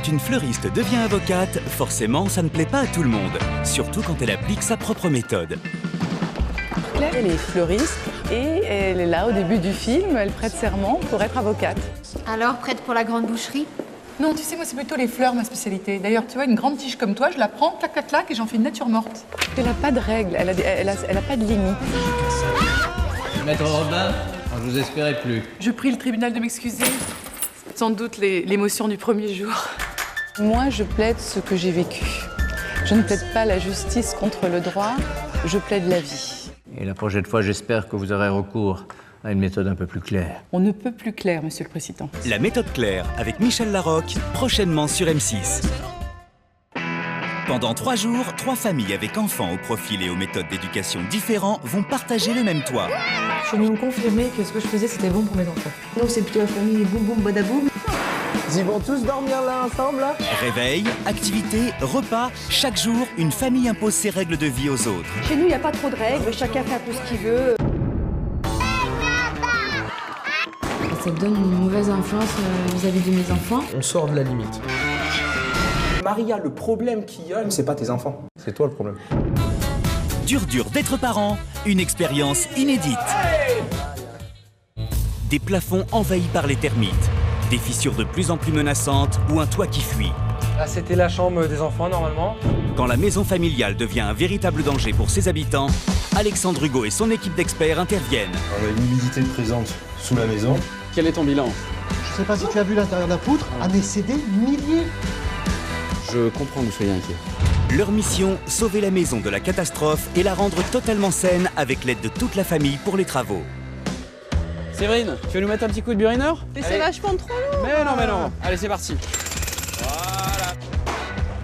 Quand une fleuriste devient avocate, forcément, ça ne plaît pas à tout le monde. Surtout quand elle applique sa propre méthode. Claire, elle est fleuriste et elle est là au début du film, elle prête serment pour être avocate. Alors, prête pour la grande boucherie? Non, tu sais, moi, c'est plutôt les fleurs, ma spécialité. D'ailleurs, tu vois, une grande tige comme toi, je la prends, clac, clac, clac, et j'en fais une nature morte. Elle n'a pas de règles, elle a pas de limite. Maître Robin, je vous espérais plus. Je prie le tribunal de m'excuser. Sans doute l'émotion du premier jour. Moi, je plaide ce que j'ai vécu. Je ne plaide pas la justice contre le droit, je plaide la vie. Et la prochaine fois, j'espère que vous aurez recours à une méthode un peu plus claire. On ne peut plus clair, Monsieur le Président. La méthode Claire avec Michel Larocque, prochainement sur M6. Pendant 3 jours, 3 familles avec enfants au profil et aux méthodes d'éducation différents vont partager le même toit. Je suis venue me confirmer que ce que je faisais, c'était bon pour mes enfants. Donc c'est plutôt la famille boum boum badaboum. Ils vont tous dormir là ensemble là. Réveil, activités, repas, chaque jour, une famille impose ses règles de vie aux autres. Chez nous, il n'y a pas trop de règles, chacun fait un peu ce qu'il veut. Ça te donne une mauvaise influence vis-à-vis de mes enfants. On sort de la limite. Maria, le problème qu'il y a, c'est pas tes enfants, c'est toi le problème. Dur d'être parent, une expérience inédite. Des plafonds envahis par les termites, des fissures de plus en plus menaçantes ou un toit qui fuit. Là, c'était la chambre des enfants normalement. Quand la maison familiale devient un véritable danger pour ses habitants, Alexandre Hugo et son équipe d'experts interviennent. On a une humidité présente sous la maison. Quel est ton bilan? Je sais pas si tu as vu l'intérieur de la poutre, mais c'est des milliers. Je comprends que vous soyez inquiet. Leur mission, sauver la maison de la catastrophe et la rendre totalement saine avec l'aide de toute la famille pour les travaux. Séverine, tu veux nous mettre un petit coup de burineur? Mais c'est vachement trop lourd. Mais non. Allez, c'est parti. Voilà.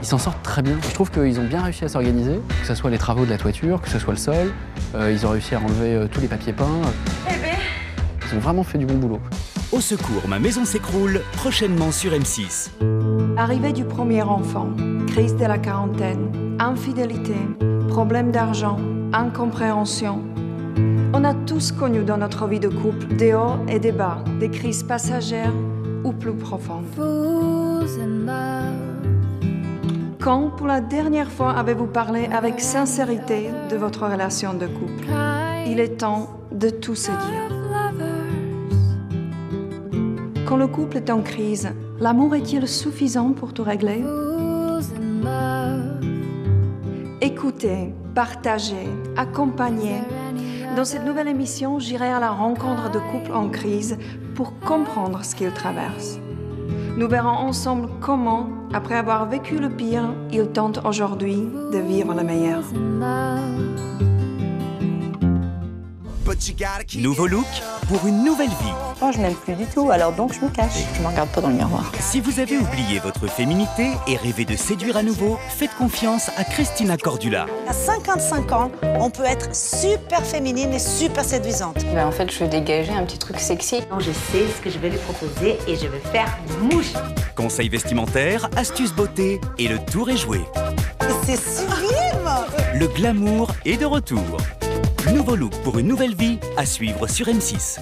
Ils s'en sortent très bien. Je trouve qu'ils ont bien réussi à s'organiser, que ce soit les travaux de la toiture, que ce soit le sol. Ils ont réussi à enlever tous les papiers peints. Ils ont vraiment fait du bon boulot. Au secours, ma maison s'écroule, prochainement sur M6. Arrivée du premier enfant, crise de la quarantaine, infidélité, problème d'argent, incompréhension. On a tous connu dans notre vie de couple des hauts et des bas, des crises passagères ou plus profondes. Quand, pour la dernière fois, avez-vous parlé avec sincérité de votre relation de couple? Il est temps de tout se dire. Quand le couple est en crise, l'amour est-il suffisant pour tout régler? Écoutez, partagez, accompagnez. Dans cette nouvelle émission, j'irai à la rencontre de couples en crise pour comprendre ce qu'ils traversent. Nous verrons ensemble comment, après avoir vécu le pire, ils tentent aujourd'hui de vivre le meilleur. Nouveau look pour une nouvelle vie. Moi, je m'aime plus du tout, alors donc je me cache. Je ne me regarde pas dans le miroir. Si vous avez oublié votre féminité et rêvé de séduire à nouveau, faites confiance à Christina Cordula. À 55 ans, on peut être super féminine et super séduisante. En fait, je veux dégager un petit truc sexy. Je sais ce que je vais lui proposer et je vais faire mouche. Conseils vestimentaires, astuces beauté et le tour est joué. C'est sublime! Le glamour est de retour. Nouveau look pour une nouvelle vie à suivre sur M6.